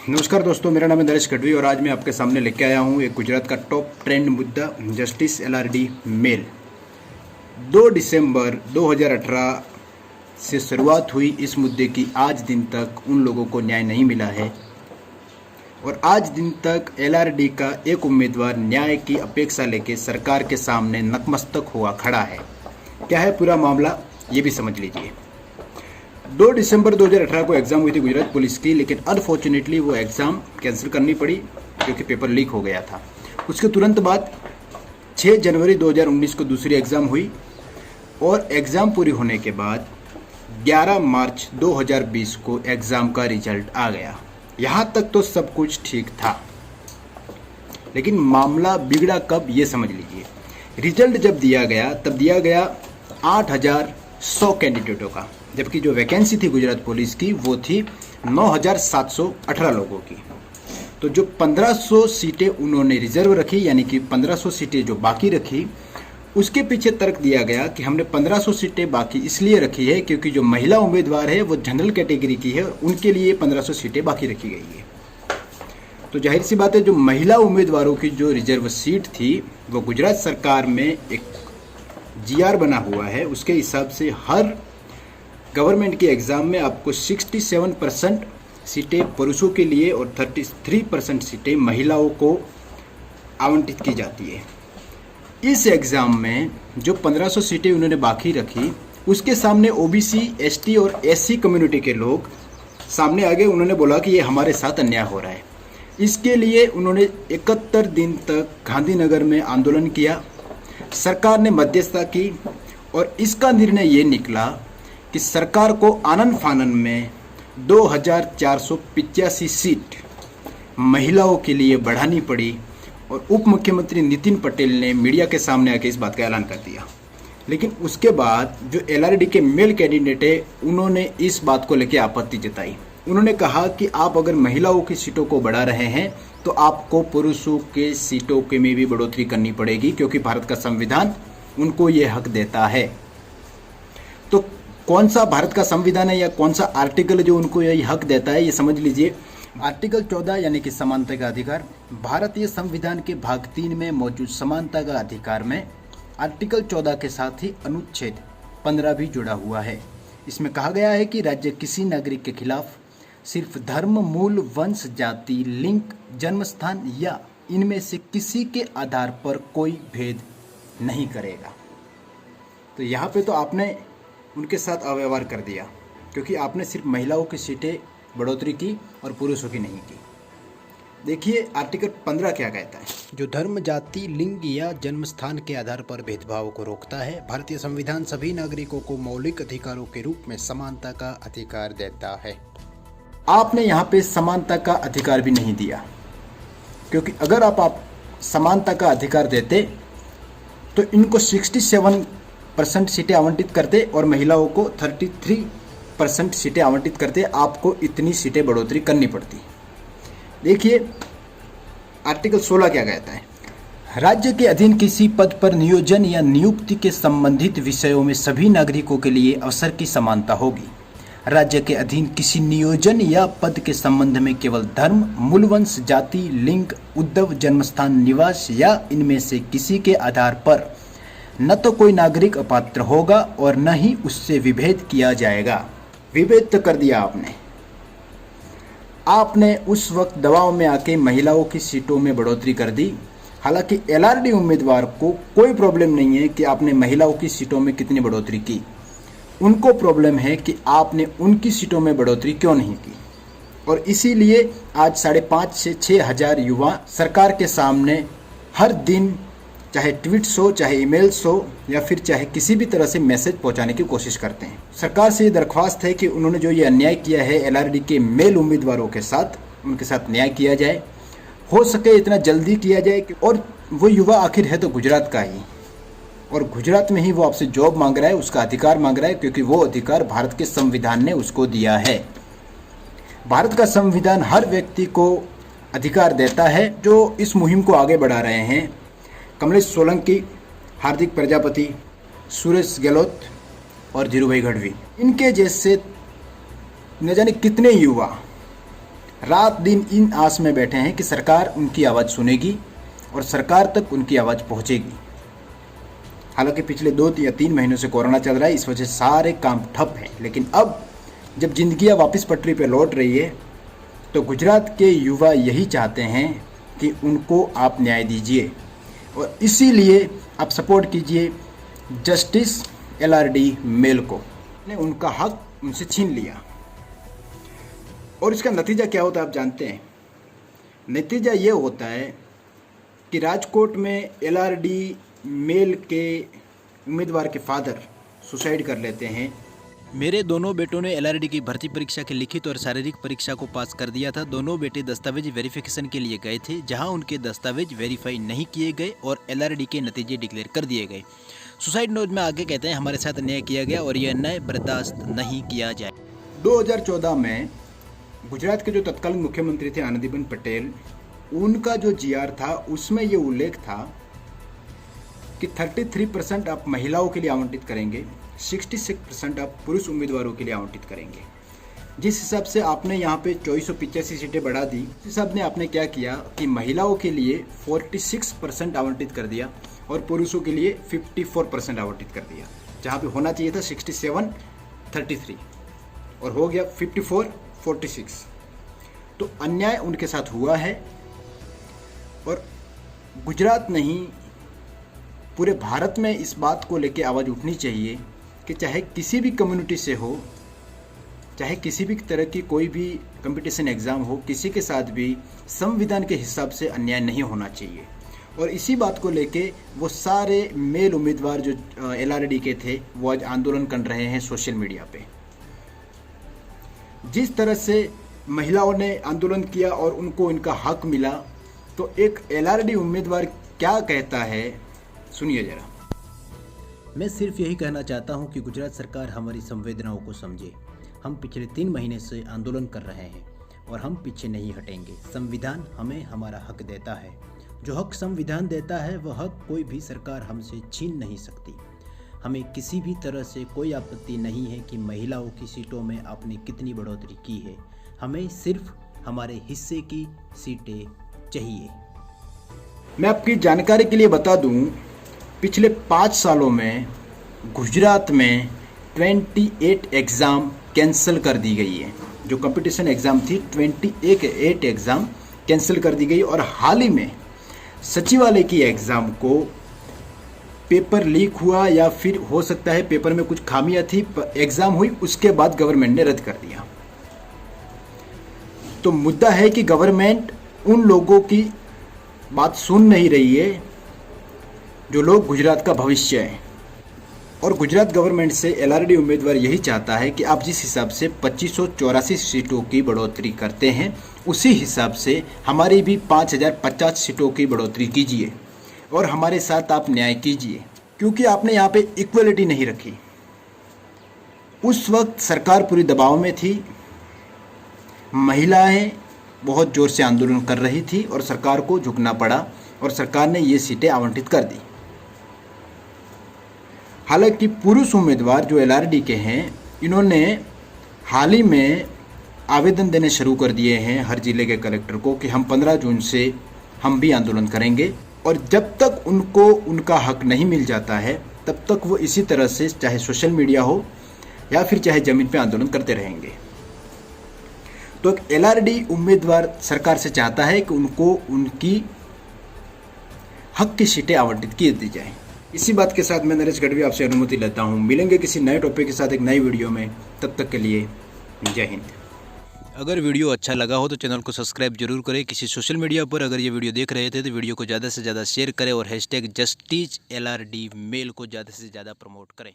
नमस्कार दोस्तों, मेरा नाम है नरेश गढ़वी और आज मैं आपके सामने लेके आया हूँ एक गुजरात का टॉप ट्रेंड मुद्दा। जस्टिस एलआरडी मेल 2 दिसंबर 2018 से शुरुआत हुई इस मुद्दे की। आज दिन तक उन लोगों को न्याय नहीं मिला है और आज दिन तक एलआरडी का एक उम्मीदवार न्याय की अपेक्षा लेके सरकार के सामने नतमस्तक हुआ खड़ा है। क्या है पूरा मामला, ये भी समझ लीजिए। 2 दिसंबर 2018 को एग्ज़ाम हुई थी गुजरात पुलिस की, लेकिन अनफॉर्चुनेटली वो एग्ज़ाम कैंसिल करनी पड़ी क्योंकि पेपर लीक हो गया था। उसके तुरंत बाद 6 जनवरी 2019 को दूसरी एग्ज़ाम हुई और एग्ज़ाम पूरी होने के बाद 11 मार्च 2020 को एग्ज़ाम का रिजल्ट आ गया। यहाँ तक तो सब कुछ ठीक था, लेकिन मामला बिगड़ा कब, ये समझ लीजिए। रिजल्ट जब दिया गया तब दिया गया 8100 कैंडिडेटों का, जबकि जो वैकेंसी थी गुजरात पुलिस की वो थी 9718 लोगों की। तो जो 1500 सीटें उन्होंने रिजर्व रखी, यानी कि 1500 सीटें जो बाकी रखी, उसके पीछे तर्क दिया गया कि हमने 1500 सीटें बाकी इसलिए रखी है क्योंकि जो महिला उम्मीदवार है वो जनरल कैटेगरी की है, उनके लिए 1500 सीटें बाकी रखी गई है। तो जाहिर सी बात है, जो महिला उम्मीदवारों की जो रिजर्व सीट थी वो गुजरात सरकार में एक जीआर बना हुआ है, उसके हिसाब से हर गवर्नमेंट के एग्ज़ाम में आपको 67% सीटें पुरुषों के लिए और 33% सीटें महिलाओं को आवंटित की जाती है। इस एग्ज़ाम में जो 1500 सीटें उन्होंने बाकी रखी, उसके सामने ओबीसी, एसटी और एससी कम्युनिटी के लोग सामने आ गए। उन्होंने बोला कि ये हमारे साथ अन्याय हो रहा है। इसके लिए उन्होंने 71 दिन तक गांधीनगर में आंदोलन किया। सरकार ने मध्यस्थता की और इसका निर्णय ये निकला कि सरकार को आनन फानन में 2485 सीट महिलाओं के लिए बढ़ानी पड़ी और उप मुख्यमंत्री नितिन पटेल ने मीडिया के सामने आके इस बात का ऐलान कर दिया। लेकिन उसके बाद जो एलआरडी के मेल कैंडिडेट है, उन्होंने इस बात को लेकर आपत्ति जताई। उन्होंने कहा कि आप अगर महिलाओं की सीटों को बढ़ा रहे हैं तो आपको पुरुषों के सीटों के में भी बढ़ोतरी करनी पड़ेगी, क्योंकि भारत का संविधान उनको ये हक देता है। तो कौन सा भारत का संविधान है या कौन सा आर्टिकल जो उनको यही हक देता है, ये समझ लीजिए। आर्टिकल 14 यानी कि समानता का अधिकार। भारतीय संविधान के भाग 3 में मौजूद समानता का अधिकार में आर्टिकल 14 के साथ ही अनुच्छेद 15 भी जुड़ा हुआ है। इसमें कहा गया है कि राज्य किसी नागरिक के खिलाफ सिर्फ धर्म, मूल, वंश, जाति, लिंग, जन्मस्थान या इनमें से किसी के आधार पर कोई भेद नहीं करेगा। तो यहाँ पे तो आपने उनके साथ अव्यवहार कर दिया, क्योंकि आपने सिर्फ महिलाओं की सीटें बढ़ोतरी की और पुरुषों की नहीं की। देखिए आर्टिकल 15 क्या कहता है। जो धर्म, जाति, लिंग या जन्मस्थान के आधार पर भेदभाव को रोकता है। भारतीय संविधान सभी नागरिकों को मौलिक अधिकारों के रूप में समानता का अधिकार देता है। आपने यहाँ पे समानता का अधिकार भी नहीं दिया, क्योंकि अगर आप समानता का अधिकार देते तो इनको 67% सीटें आवंटित करते और महिलाओं को 33% सीटें आवंटित करते। आपको इतनी सीटें बढ़ोतरी करनी पड़ती। देखिए आर्टिकल 16 क्या कहता है। राज्य के अधीन किसी पद पर नियोजन या नियुक्ति के संबंधित विषयों में सभी नागरिकों के लिए अवसर की समानता होगी। राज्य के अधीन किसी नियोजन या पद के संबंध में केवल धर्म, मूलवंश, जाति, लिंग, उद्भव, जन्मस्थान, निवास या इनमें से किसी के आधार पर न तो कोई नागरिक अपात्र होगा और न ही उससे विभेद किया जाएगा। विभेद तो कर दिया आपने उस वक्त दबाव में आके महिलाओं की सीटों में बढ़ोतरी कर दी। हालांकि एलआरडी उम्मीदवार को कोई प्रॉब्लम नहीं है कि आपने महिलाओं की सीटों में कितनी बढ़ोतरी की। उनको प्रॉब्लम है कि आपने उनकी सीटों में बढ़ोतरी क्यों नहीं की। और इसीलिए आज 5,500 से 6,000 युवा सरकार के सामने हर दिन, चाहे ट्वीट्स हो, चाहे ईमेल्स हो या फिर चाहे किसी भी तरह से मैसेज पहुंचाने की कोशिश करते हैं। सरकार से ये दरख्वास्त है कि उन्होंने जो ये अन्याय किया है एलआरडी के मेल उम्मीदवारों के साथ, उनके साथ न्याय किया जाए। हो सके इतना जल्दी किया जाए। और वो युवा आखिर है तो गुजरात का ही, और गुजरात में ही वो आपसे जॉब मांग रहा है, उसका अधिकार मांग रहा है, क्योंकि वो अधिकार भारत के संविधान ने उसको दिया है। भारत का संविधान हर व्यक्ति को अधिकार देता है। जो इस मुहिम को आगे बढ़ा रहे हैं, कमलेश सोलंकी, हार्दिक प्रजापति, सुरेश गहलोत और धीरूभाई गढ़वी, इनके जैसे न जाने कितने युवा रात दिन इन आस में बैठे हैं कि सरकार उनकी आवाज़ सुनेगी और सरकार तक उनकी आवाज़ पहुंचेगी। हालांकि पिछले 2 या 3 महीनों से कोरोना चल रहा है, इस वजह से सारे काम ठप हैं। लेकिन अब जब जिंदगियां वापस पटरी पर लौट रही है तो गुजरात के युवा यही चाहते हैं कि उनको आप न्याय दीजिए और इसीलिए आप सपोर्ट कीजिए जस्टिस LRD मेल को। ने उनका हक उनसे छीन लिया और इसका नतीजा क्या होता है आप जानते हैं। नतीजा ये होता है कि राजकोट में LRD मेल के उम्मीदवार के फादर सुसाइड कर लेते हैं। मेरे दोनों बेटों ने LRD की भर्ती परीक्षा की लिखित और शारीरिक परीक्षा को पास कर दिया था। दोनों बेटे दस्तावेज वेरिफिकेशन के लिए गए थे, जहां उनके दस्तावेज वेरीफाई नहीं किए गए और LRD के नतीजे डिक्लेयर कर दिए गए। सुसाइड नोट में आगे कहते हैं, हमारे साथ अन्याय किया गया और यह अन्याय बर्दाश्त नहीं किया जाए। 2014 में गुजरात के जो तत्कालीन मुख्यमंत्री थे आनंदीबेन पटेल, उनका जो GR था उसमें ये उल्लेख था कि 33% आप महिलाओं के लिए आवंटित करेंगे, 66% आप पुरुष उम्मीदवारों के लिए आवंटित करेंगे। जिस हिसाब से आपने यहाँ पे 2485 सीटें बढ़ा दी, उस हिसाब ने आपने क्या किया कि महिलाओं के लिए 46% आवंटित कर दिया और पुरुषों के लिए 54% आवंटित कर दिया। जहाँ पे होना चाहिए था 67-33 और हो गया 54-46। तो अन्याय उनके साथ हुआ है और गुजरात नहीं पूरे भारत में इस बात को लेकर आवाज़ उठनी चाहिए कि चाहे किसी भी कम्युनिटी से हो, चाहे किसी भी तरह की कोई भी कंपटीशन एग्ज़ाम हो, किसी के साथ भी संविधान के हिसाब से अन्याय नहीं होना चाहिए। और इसी बात को लेके वो सारे मेल उम्मीदवार जो LRD के थे वो आज आंदोलन कर रहे हैं सोशल मीडिया पे। जिस तरह से महिलाओं ने आंदोलन किया और उनको इनका हक मिला, तो एक LRD उम्मीदवार क्या कहता है सुनिए जरा। मैं सिर्फ यही कहना चाहता हूं कि गुजरात सरकार हमारी संवेदनाओं को समझे। हम पिछले 3 महीने से आंदोलन कर रहे हैं और हम पीछे नहीं हटेंगे। संविधान हमें हमारा हक देता है। जो हक संविधान देता है वह हक कोई भी सरकार हमसे छीन नहीं सकती। हमें किसी भी तरह से कोई आपत्ति नहीं है कि महिलाओं की सीटों में आपने कितनी बढ़ोतरी की है। हमें सिर्फ हमारे हिस्से की सीटें चाहिए। मैं आपकी जानकारी के लिए बता दूं, पिछले 5 सालों में गुजरात में 28 एग्ज़ाम कैंसिल कर दी गई है। जो कंपटीशन एग्ज़ाम थी 28 एग्ज़ाम कैंसिल कर दी गई और हाल ही में सचिवालय की एग्ज़ाम को पेपर लीक हुआ या फिर हो सकता है पेपर में कुछ खामियां थी, एग्ज़ाम हुई उसके बाद गवर्नमेंट ने रद्द कर दिया। तो मुद्दा है कि गवर्नमेंट उन लोगों की बात सुन नहीं रही है जो लोग गुजरात का भविष्य है। और गुजरात गवर्नमेंट से LRD उम्मीदवार यही चाहता है कि आप जिस हिसाब से 2584 सीटों की बढ़ोतरी करते हैं उसी हिसाब से हमारी भी 5050 सीटों की बढ़ोतरी कीजिए और हमारे साथ आप न्याय कीजिए, क्योंकि आपने यहाँ पे इक्वलिटी नहीं रखी। उस वक्त सरकार पूरी दबाव में थी, महिलाएं बहुत ज़ोर से आंदोलन कर रही थी और सरकार को झुकना पड़ा और सरकार ने ये सीटें आवंटित कर दी। हालांकि पुरुष उम्मीदवार जो LRD के हैं, इन्होंने हाल ही में आवेदन देने शुरू कर दिए हैं हर जिले के कलेक्टर को कि हम 15 जून से हम भी आंदोलन करेंगे और जब तक उनको उनका हक नहीं मिल जाता है तब तक वो इसी तरह से चाहे सोशल मीडिया हो या फिर चाहे ज़मीन पे आंदोलन करते रहेंगे। तो एक LRD उम्मीदवार सरकार से चाहता है कि उनको उनकी हक की सीटें आवंटित की दी जाए। इसी बात के साथ मैं नरेश गढ़वी आपसे अनुमति लेता हूँ। मिलेंगे किसी नए टॉपिक के साथ एक नई वीडियो में, तब तक के लिए जय हिंद। अगर वीडियो अच्छा लगा हो तो चैनल को सब्सक्राइब जरूर करें। किसी सोशल मीडिया पर अगर ये वीडियो देख रहे थे तो वीडियो को ज़्यादा से ज़्यादा शेयर करें और #जस्टिस LRD मेल को ज़्यादा से ज़्यादा प्रमोट करें।